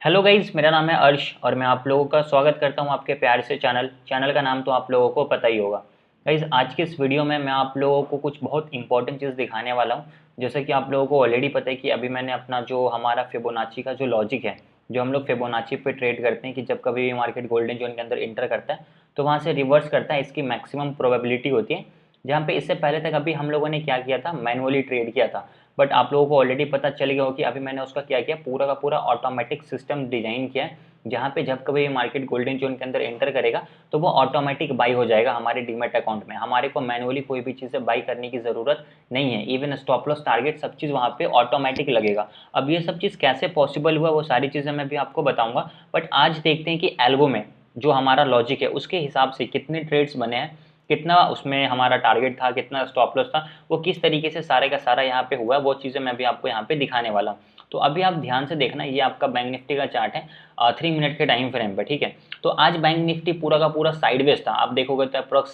Hello guys, मेरा नाम है अर्श और मैं आप लोगों का स्वागत करता हूं आपके प्यार से चैनल का नाम तो आप लोगों को पता ही होगा। गाइज, आज की इस वीडियो में मैं आप लोगों को कुछ बहुत इंपॉर्टेंट चीज़ दिखाने वाला हूं। जैसे कि आप लोगों को ऑलरेडी पता है कि अभी मैंने अपना जो हमारा फिबोनाची का जो लॉजिक है, जो हम लोग फिबोनाची पे ट्रेड करते हैं कि जब कभी भी मार्केट गोल्डन जोन के अंदर इंटर करता है तो वहाँ से रिवर्स करता है, इसकी मैक्सिमम प्रोबेबिलिटी होती है। जहाँ पे इससे पहले तक अभी हम लोगों ने क्या किया था, मैनुअली ट्रेड किया था। बट आप लोगों को ऑलरेडी पता चल गया हो कि अभी मैंने उसका क्या किया, पूरा का पूरा ऑटोमेटिक सिस्टम डिजाइन किया है, जहाँ पे जब कभी मार्केट गोल्डन जोन के अंदर एंटर करेगा तो वो ऑटोमेटिक बाई हो जाएगा हमारे डीमेट अकाउंट में। हमारे को मैनुअली कोई भी चीज़ें बाई करने की ज़रूरत नहीं है। इवन स्टॉप लॉस टारगेट सब चीज़ वहाँ पे ऑटोमेटिक लगेगा। अब ये सब चीज़ कैसे पॉसिबल हुआ वो सारी चीज़ें मैं भी आपको बताऊँगा। बट आज देखते हैं कि एल्गो में जो हमारा लॉजिक है उसके हिसाब से कितने ट्रेड्स बने हैं, कितना उसमें हमारा टारगेट था, कितना स्टॉप लॉस था, वो किस तरीके से सारे का सारा यहाँ पे हुआ, वो चीज़ें मैं भी आपको यहाँ पे दिखाने वाला हूँ। तो अभी आप ध्यान से देखना, ये आपका बैंक निफ्टी का चार्ट है 3 मिनट के टाइम फ्रेम पे, ठीक है। तो आज बैंक निफ्टी पूरा का पूरा साइडवेज था। आप देखोगे तो अप्रोक्स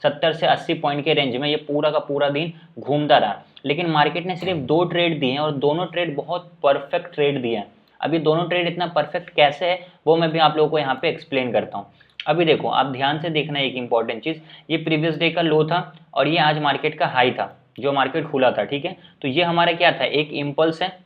70 से 80 पॉइंट के रेंज में ये पूरा का पूरा दिन घूमता रहा। लेकिन मार्केट ने सिर्फ 2 ट्रेड दिए हैं और दोनों ट्रेड बहुत परफेक्ट ट्रेड दिए हैं। अभी दोनों ट्रेड इतना परफेक्ट कैसे है वो मैं भी आप लोगों को यहाँ पे एक्सप्लेन करता हूँ। अभी देखो, आप ध्यान से देखना एक इंपॉर्टेंट चीज़, ये प्रीवियस डे का लो था और ये आज मार्केट का हाई था, जो मार्केट खुला था, ठीक है। तो ये हमारा क्या था, एक इम्पल्स है,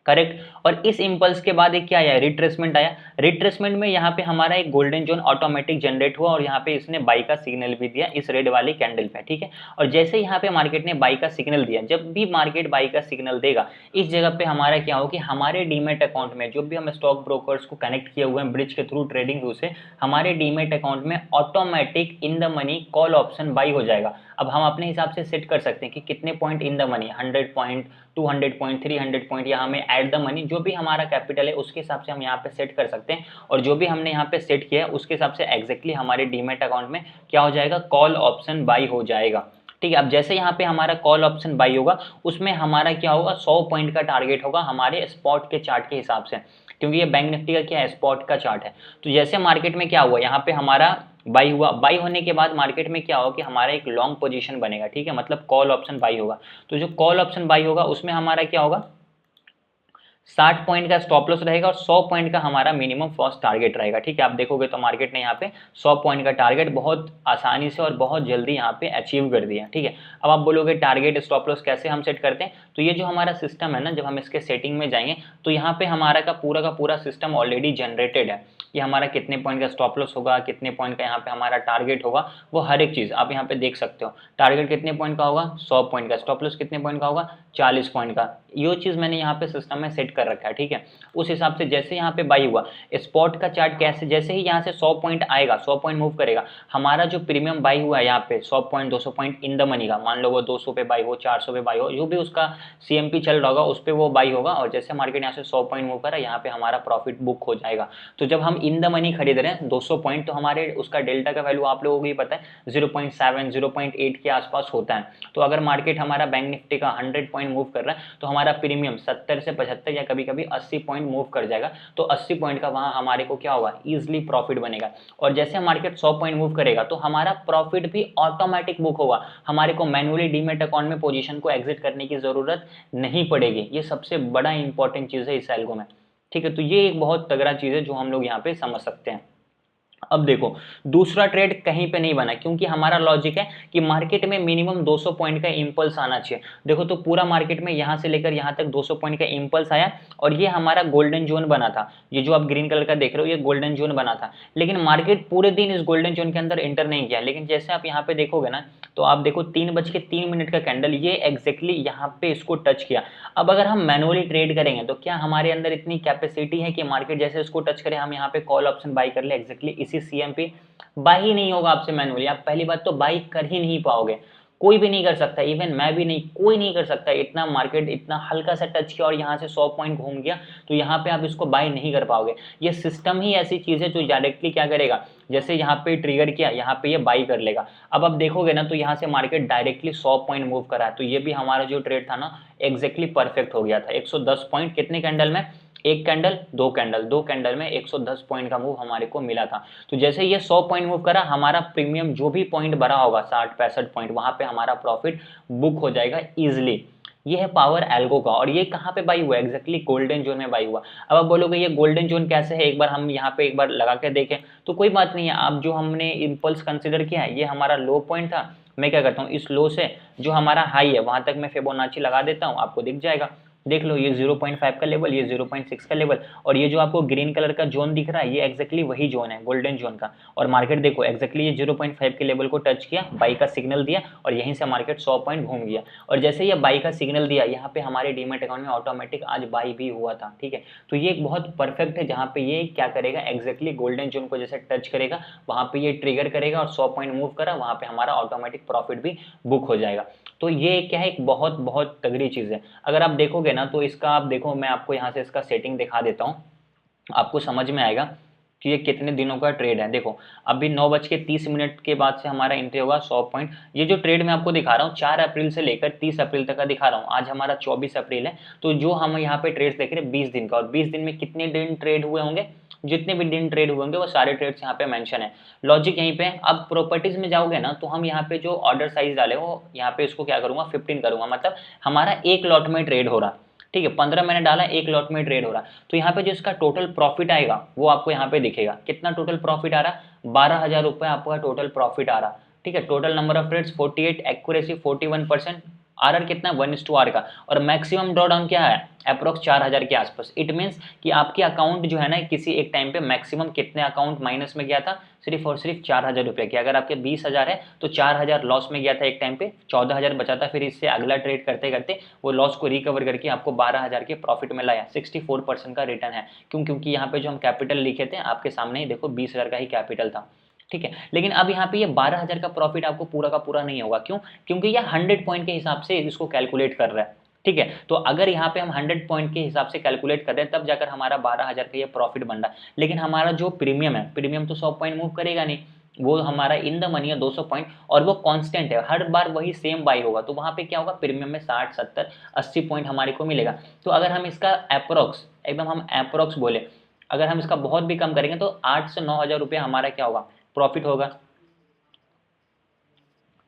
करेक्ट। और इस इंपल्स के बाद एक क्या आया, रिट्रेसमेंट आया। रिट्रेसमेंट में यहाँ पे हमारा एक गोल्डन जोन ऑटोमेटिक जनरेट हुआ और यहाँ पे इसने बाई का सिग्नल भी दिया इस रेड वाली कैंडल पे, ठीक है। और जैसे यहाँ पे मार्केट ने बाई का सिग्नल दिया, जब भी मार्केट बाई का सिग्नल देगा इस जगह पे हमारा क्या हो कि हमारे डीमेट अकाउंट में जो भी हम स्टॉक ब्रोकर्स को कनेक्ट किए हुए हैं ब्रिज के थ्रू, ट्रेडिंग व्यू से, हमारे डीमेट अकाउंट में automatic in the money call option by हो जाएगा। अब हम अपने हिसाब से सेट कर सकते हैं कि कितने point in the money, 100 point, 200 point, 300 point, या हमें एट द मनी जो भी हमारा कैपिटल है उसके हिसाब से हम यहाँ पे सेट कर सकते हैं। और जो भी हमने यहाँ पे सेट किया है उसके हिसाब से एग्जैक्टली हमारे डीमेट अकाउंट में क्या हो जाएगा, कॉल ऑप्शन बाई हो जाएगा, ठीक है। अब जैसे यहाँ पे हमारा कॉल ऑप्शन बाई होगा उसमें हमारा क्या होगा, 100 पॉइंट का टारगेट होगा हमारे स्पॉट के चार्ट के हिसाब से, क्योंकि ये बैंक निफ्टी का क्या है, स्पॉट का चार्ट है। तो जैसे मार्केट में क्या हुआ, यहाँ पे हमारा बाई हुआ, बाई होने के बाद मार्केट में क्या होगा कि हमारा एक लॉन्ग पोजीशन बनेगा, ठीक है, मतलब कॉल ऑप्शन बाई होगा। तो जो कॉल ऑप्शन बाई होगा उसमें हमारा क्या होगा, 60 पॉइंट का स्टॉप लॉस रहेगा और 100 पॉइंट का हमारा मिनिमम फर्स्ट टारगेट रहेगा, ठीक है। आप देखोगे तो मार्केट ने यहाँ पे 100 पॉइंट का टारगेट बहुत आसानी से और बहुत जल्दी यहाँ पे अचीव कर दिया, ठीक है। अब आप बोलोगे टारगेट स्टॉप लॉस कैसे हम सेट करते हैं, तो ये जो हमारा सिस्टम है ना, जब हम इसके सेटिंग में जाएंगे तो यहाँ पे हमारा का पूरा सिस्टम ऑलरेडी जनरेटेड है कि हमारा कितने पॉइंट का स्टॉप लॉस होगा, कितने पॉइंट का यहाँ पे हमारा टारगेट होगा, वो हर एक चीज़ आप यहाँ पे देख सकते हो। टारगेट कितने पॉइंट का होगा, 100 पॉइंट का, स्टॉप लॉस कितने पॉइंट का होगा, 40 पॉइंट का। ये चीज़ मैंने यहाँ पे सिस्टम में सेट कर रखा है, ठीक है। उस हिसाब से जैसे यहाँ पे बाई हुआ, स्पॉट का चार्ट कैसे, जैसे ही यहाँ से 100 पॉइंट आएगा, 100 पॉइंट मूव करेगा, हमारा जो प्रीमियम बाई हुआ है यहाँ पे 100 point, 200 point in the money का, मान लो वो 200 पे बाई हो, 400 पे बाई हो, जो भी उसका सीएमपी चल रहा होगा उस पर वो बाई होगा। और जैसे मार्केट यहाँ से 100 पॉइंट मूव करा, यहाँ पे हमारा प्रॉफिट बुक हो जाएगा। तो जब हम इन द मनी खरीद रहे हैं 200 पॉइंट, तो हमारे उसका डेल्टा का वैल्यू आप लोगों को ही पता है 0.7, 0.8 के आसपास होता है। तो अगर मार्केट हमारा बैंक निफ्टी का 100 पॉइंट मूव कर रहा है तो हमारा प्रीमियम 70 से 75 या कभी कभी 80 पॉइंट मूव कर जाएगा। तो 80 पॉइंट का वहां हमारे को क्या होगा, इजिली प्रॉफिट बनेगा। और जैसे मार्केट 100 पॉइंट मूव करेगा तो हमारा प्रॉफिट भी ऑटोमेटिक बुक होगा, हमारे को मैनुअली डीमेट अकाउंट में पोजीशन को एग्जिट करने की जरूरत नहीं पड़ेगी। ये सबसे बड़ा इंपॉर्टेंट चीज है इस एल्गो में, ठीक है। तो ये एक बहुत तगड़ा चीज है जो हम लोग यहाँ पे समझ सकते हैं। अब देखो, दूसरा ट्रेड कहीं पे नहीं बना, क्योंकि हमारा लॉजिक है कि मार्केट में मिनिमम 200 पॉइंट का इंपल्स आना चाहिए। देखो तो पूरा मार्केट में यहां से लेकर यहां तक 200 पॉइंट का इंपल्स आया और ये हमारा गोल्डन जोन बना था। ये जो आप ग्रीन कलर का देख रहे हो ये गोल्डन जोन बना था, लेकिन मार्केट पूरे दिन इस गोल्डन जोन के अंदर एंटर नहीं किया। लेकिन जैसे आप यहाँ पे देखोगे ना, तो आप देखो 3:03 का कैंडल, ये एग्जैक्टली यहाँ पे इसको टच किया। अब अगर हम मैनुअली ट्रेड करेंगे तो क्या हमारे अंदर इतनी कैपेसिटी है कि मार्केट जैसे इसको टच करे हम यहाँ पे कॉल ऑप्शन बाई कर ले एग्जैक्टली इसी सीएमपी? बाई ही नहीं होगा आपसे मैनुअली, आप पहली बात तो बाई कर ही नहीं पाओगे, कोई भी नहीं कर सकता, इवन मैं भी नहीं, कोई नहीं कर सकता। इतना मार्केट इतना हल्का सा टच किया और यहाँ से 100 पॉइंट घूम गया, तो यहाँ पे आप इसको बाई नहीं कर पाओगे। ये सिस्टम ही ऐसी चीज है जो डायरेक्टली क्या करेगा, जैसे यहाँ पे ट्रिगर किया यहाँ पे ये बाई कर लेगा। अब आप देखोगे ना तो यहाँ से मार्केट डायरेक्टली 100 पॉइंट मूव करा है, तो ये भी हमारा जो ट्रेड था ना एग्जैक्टली परफेक्ट हो गया था। 110 पॉइंट कितने कैंडल में, एक कैंडल, दो कैंडल में 110 पॉइंट का मूव हमारे को मिला था। तो जैसे ये 100 पॉइंट मूव करा, हमारा प्रीमियम जो भी पॉइंट भरा होगा 60-65 पॉइंट, वहां पे हमारा प्रॉफिट बुक हो जाएगा इजिली। ये है पावर एल्गो का। और ये कहाँ पे बाई हुआ? एग्जैक्टली गोल्डन जोन में बाई हुआ। अब आप बोलोगे ये गोल्डन जोन कैसे है, एक बार हम यहाँ पे एक बार लगा के देखें। तो कोई बात नहीं है, आप जो हमने इम्पल्स कंसिडर किया है ये हमारा लो पॉइंट था। मैं क्या करता हूँ, इस लो से जो हमारा हाई है वहां तक मैं फिबोनाची लगा देता हूँ, आपको दिख जाएगा। देख लो ये 0.5 का लेवल, ये 0.6 का लेवल, और ये जो आपको ग्रीन कलर का जोन दिख रहा है ये एक्जैक्टली वही जोन है गोल्डन जोन का। और मार्केट देखो एक्जैक्टली ये 0.5 के लेवल को टच किया, बाई का सिग्नल दिया, और यहीं से मार्केट 100 पॉइंट घूम गया। और जैसे ये बाई का सिग्नल दिया, यहाँ पे हमारे डीमेट अकाउंट में ऑटोमेटिक आज बाई भी हुआ था। ठीक है, तो ये एक बहुत परफेक्ट है जहाँ पे ये क्या करेगा, एक्जैक्टली गोल्डन जोन को जैसे टच करेगा वहाँ पे ये ट्रिगर करेगा और 100 पॉइंट मूव करा, वहाँ पे हमारा ऑटोमेटिक प्रॉफिट भी बुक हो जाएगा। तो ये क्या है, एक बहुत बहुत तगड़ी चीज़ है। अगर आप देखोगे ना तो इसका आप देखो, मैं आपको यहाँ से इसका सेटिंग दिखा देता हूँ, आपको समझ में आएगा कि ये कितने दिनों का ट्रेड है। देखो अभी 9:30 के बाद से हमारा एंट्री होगा 100 पॉइंट। ये जो ट्रेड मैं आपको दिखा रहा हूँ 4 अप्रैल से लेकर 30 अप्रैल तक का दिखा रहा हूँ। आज हमारा 24 अप्रैल है, तो जो हम यहाँ पे ट्रेड्स देख रहे हैं 20 दिन का, और 20 दिन में कितने दिन ट्रेड हुए होंगे, जितने भी दिन ट्रेड हुए होंगे वो सारे ट्रेड्स यहाँ पे मेंशन है। लॉजिक यहीं पे है। अब प्रॉपर्टीज में जाओगे ना तो हम यहाँ पे जो ऑर्डर साइज डाले वो यहाँ पे इसको क्या करूंगा, 15 करूंगा, मतलब हमारा एक लॉट में ट्रेड हो रहा। ठीक है, 15 मैंने डाला, एक लॉट में ट्रेड हो रहा। तो यहाँ पे जो इसका टोटल प्रॉफिट आएगा वो आपको यहाँ पे दिखेगा। कितना टोटल प्रॉफिट आ रहा, 12,000 रुपये आपका टोटल प्रॉफिट आ रहा। ठीक है, total number of trades 48, accuracy 41%, R कितना 1:r का, और मैक्सिमम ड्रॉडाउन क्या है, अप्रोक्स 4,000 के आसपास। इट मीन्स कि आपके अकाउंट जो है ना किसी एक टाइम पे मैक्सिमम कितने अकाउंट माइनस में गया था, सिर्फ और सिर्फ 4,000 रुपये की। अगर आपके 20,000 है तो 4,000 लॉस में गया था एक टाइम पे, 14,000 बचा था, फिर इससे अगला ट्रेड करते करते वो लॉस को रिकवर करके आपको 12,000 के प्रॉफिट में लाया। 64% का रिटर्न है। क्यों? क्योंकि यहाँ पे जो हम कैपिटल लिखे थे आपके सामने ही देखो 20,000 का ही कैपिटल था। ठीक है, लेकिन अब यहाँ पे ये 12,000 का प्रॉफिट आपको पूरा का पूरा नहीं होगा। क्यों? क्योंकि ये 100 पॉइंट के हिसाब से इसको कैलकुलेट कर रहा है। ठीक है, तो अगर यहाँ पे हम 100 पॉइंट के हिसाब से कैलकुलेट कर रहे हैं तब जाकर हमारा 12,000 का ये प्रॉफिट बन रहा है। लेकिन हमारा जो प्रीमियम है, प्रीमियम तो 100 पॉइंट मूव करेगा नहीं, वो हमारा इन द मनी है 200 पॉइंट, और वो कांस्टेंट है, हर बार वही सेम बाई होगा। तो वहाँ पे क्या होगा, प्रीमियम में 60, 70, 80 पॉइंट हमारे को मिलेगा। तो अगर हम इसका अप्रोक्स, एकदम हम अप्रोक्स बोले, अगर हम इसका बहुत भी कम करेंगे तो 8 से 9,000 रुपये हमारा क्या होगा, प्रॉफिट होगा।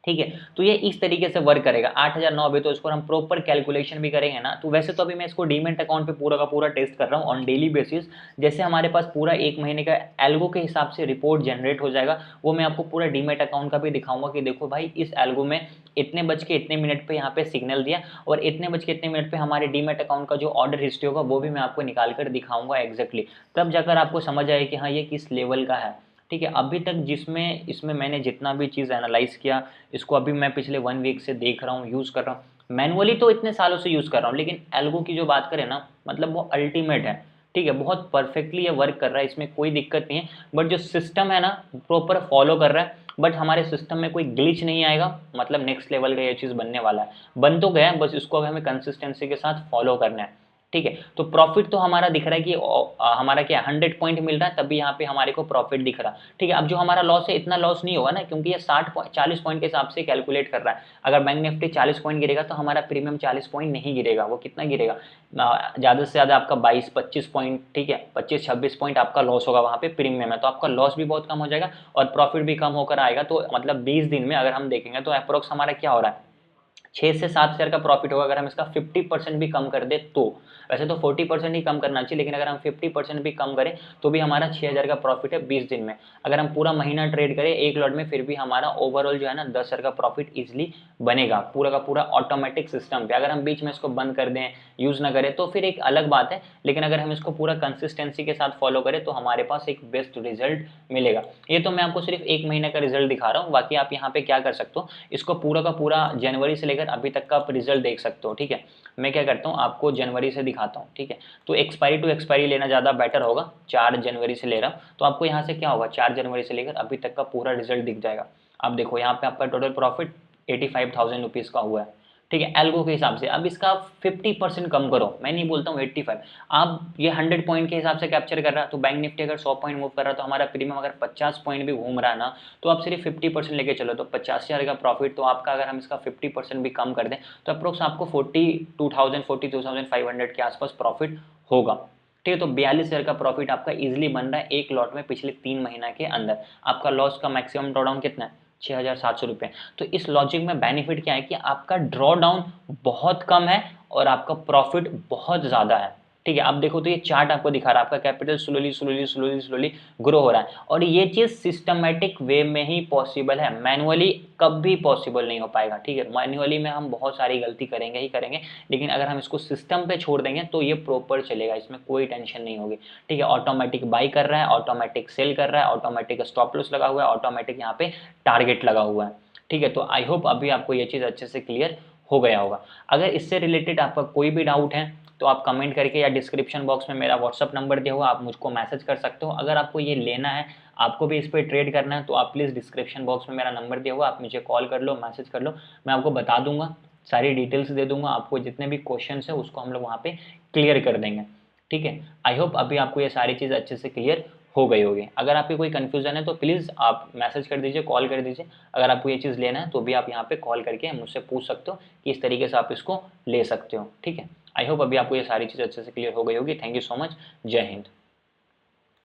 ठीक है, तो ये इस तरीके से वर्क करेगा। 8,000 9 भी, तो इसको हम प्रॉपर कैलकुलेशन भी करेंगे ना, तो वैसे तो अभी मैं इसको डीमेट अकाउंट पे पूरा का पूरा टेस्ट कर रहा हूँ ऑन डेली बेसिस। जैसे हमारे पास पूरा एक महीने का एल्गो के हिसाब से रिपोर्ट जनरेट हो जाएगा, वो मैं आपको पूरा डीमेट अकाउंट का भी दिखाऊंगा कि देखो भाई इस एल्गो में इतने बज के इतने मिनट पे यहाँ पे सिग्नल दिया, और इतने बज के इतने मिनट पे हमारे डीमेट अकाउंट का जो ऑर्डर हिस्ट्री होगा वो भी मैं आपको निकाल कर दिखाऊंगा एग्जैक्टली। तब जाकर आपको समझ आए कि हाँ ये किस लेवल का है। ठीक है, अभी तक जिसमें इसमें मैंने जितना भी चीज़ एनालाइज किया, इसको अभी मैं पिछले 1 वीक से देख रहा हूँ, यूज़ कर रहा हूँ। मैनुअली तो इतने सालों से यूज़ कर रहा हूँ, लेकिन एल्गो की जो बात करें ना, मतलब वो अल्टीमेट है। ठीक है, बहुत परफेक्टली ये वर्क कर रहा है, इसमें कोई दिक्कत नहीं है। बट जो सिस्टम है ना प्रॉपर फॉलो कर रहा है, बट हमारे सिस्टम में कोई ग्लिच नहीं आएगा, मतलब नेक्स्ट लेवल का ये चीज़ बनने वाला है। बन तो गया है, बस इसको हमें कंसिस्टेंसी के साथ फॉलो करना है। ठीक है, तो प्रॉफिट तो हमारा दिख रहा है कि हमारा क्या 100 पॉइंट मिल रहा है, तभी यहाँ पे हमारे को प्रॉफिट दिख रहा है। ठीक है, अब जो हमारा लॉस है इतना लॉस नहीं होगा ना, क्योंकि ये 40 पॉइंट के हिसाब से कैलकुलेट कर रहा है। अगर बैंक निफ्टी 40 पॉइंट गिरेगा तो हमारा प्रीमियम 40 पॉइंट नहीं गिरेगा, वो कितना गिरेगा, ज़्यादा से ज़्यादा आपका 22-25 पॉइंट। ठीक है, 25-26 पॉइंट आपका लॉस होगा, वहाँ पे प्रीमियम है, तो आपका लॉस भी बहुत कम हो जाएगा और प्रॉफिट भी कम होकर आएगा। तो मतलब 20 दिन में अगर हम देखेंगे तो अप्रोक्स हमारा क्या हो रहा है, 6 से 7 हज़ार का प्रॉफिट होगा अगर हम इसका 50% भी कम कर दे तो। वैसे तो 40% ही कम करना चाहिए, लेकिन अगर हम 50% भी कम करें तो भी हमारा 6,000 का प्रॉफिट है 20 दिन में। अगर हम पूरा महीना ट्रेड करें एक लॉट में, फिर भी हमारा ओवरऑल जो है ना 10,000 का प्रॉफिट इजिली बनेगा, पूरा का पूरा ऑटोमेटिक सिस्टम पे। अगर हम बीच में इसको बंद कर दें, यूज़ ना करें, तो फिर एक अलग बात है, लेकिन अगर हम इसको पूरा कंसिस्टेंसी के साथ फॉलो करें तो हमारे पास एक बेस्ट रिजल्ट मिलेगा। ये तो मैं आपको सिर्फ एक महीने का रिजल्ट दिखा रहा हूँ, बाकी आप यहाँ पे क्या कर सकते हो, इसको पूरा का पूरा जनवरी से लेकर अभी तक का आप रिजल्ट देख सकते हो। ठीक है, मैं क्या करता हूँ आपको जनवरी से दिखाता हूँ। ठीक है, तो एक्सपायरी टू एक्सपायरी लेना ज़्यादा बेटर होगा। 4 जनवरी से ले रहा हूँ, तो आपको यहाँ से क्या होगा, 4 जनवरी से लेकर अभी तक का पूरा रिजल्ट दिख जाएगा। आप देखो यहाँ पे आपका टोटल प्रॉफिट 85,000 रुपीज़ का हुआ है। ठीक है, एल्गो के हिसाब से। अब इसका 50% कम करो, मैं नहीं बोलता हूँ 85, आप ये 100 पॉइंट के हिसाब से कैप्चर कर रहा है, तो बैंक निफ्टी अगर 100 पॉइंट मूव कर रहा है तो हमारा प्रीमियम अगर 50 पॉइंट भी घूम रहा है ना, तो आप सिर्फ 50% लेके चलो, तो 50,000 का प्रॉफिट, तो आपका अगर हम इसका 50% भी कम कर दें तो अप्रोक्स आपको 42,500 के आसपास प्रॉफिट होगा। ठीक है, तो 42,000 का प्रॉफिट आपका इजीली बन रहा है एक लॉट में पिछले 3 महीना के अंदर। आपका लॉस का मैक्सिमम ड्रॉडाउन कितना है, 6,700 रुपये। तो इस लॉजिक में बेनिफिट क्या है कि आपका ड्रॉ डाउन बहुत कम है और आपका प्रॉफिट बहुत ज़्यादा है। ठीक है, अब देखो तो ये चार्ट आपको दिखा रहा है आपका capital slowly slowly slowly slowly grow हो रहा है, और ये चीज़ सिस्टमेटिक वे में ही पॉसिबल है, मैनुअली कभी पॉसिबल नहीं हो पाएगा। ठीक है, मैनुअली में हम बहुत सारी गलती करेंगे ही करेंगे, लेकिन अगर हम इसको सिस्टम पे छोड़ देंगे तो ये प्रॉपर चलेगा, इसमें कोई टेंशन नहीं होगी। ठीक है, ऑटोमेटिक बाई कर रहा है, ऑटोमेटिक सेल कर रहा है, ऑटोमेटिक स्टॉप लॉस लगा हुआ है, ऑटोमेटिक यहाँ पे टारगेट लगा हुआ है। ठीक है, तो आई होप अभी आपको ये चीज़ अच्छे से क्लियर हो गया होगा। अगर इससे रिलेटेड आपका कोई भी डाउट है तो आप कमेंट करके या डिस्क्रिप्शन बॉक्स में मेरा व्हाट्सअप नंबर दिया हुआ, आप मुझको मैसेज कर सकते हो। अगर आपको ये लेना है, आपको भी इस पर ट्रेड करना है, तो आप प्लीज़ डिस्क्रिप्शन बॉक्स में मेरा नंबर दिया हुआ, आप मुझे कॉल कर लो, मैसेज कर लो, मैं आपको बता दूंगा, सारी डिटेल्स दे दूंगा आपको, जितने भी क्वेश्चन है उसको हम लोग वहाँ पे क्लियर कर देंगे। ठीक है, आई होप अभी आपको ये सारी चीज़ अच्छे से क्लियर हो गई होगी। अगर आपकी कोई कन्फ्यूज़न है तो प्लीज़ आप मैसेज कर दीजिए, कॉल कर दीजिए। अगर आपको ये चीज़ लेना है तो भी आप यहाँ पे कॉल करके मुझसे पूछ सकते हो कि इस तरीके से आप इसको ले सकते हो। ठीक है, आई होप अभी आपको ये सारी चीज़ अच्छे से क्लियर हो गई होगी। थैंक यू सो मच, जय हिंद।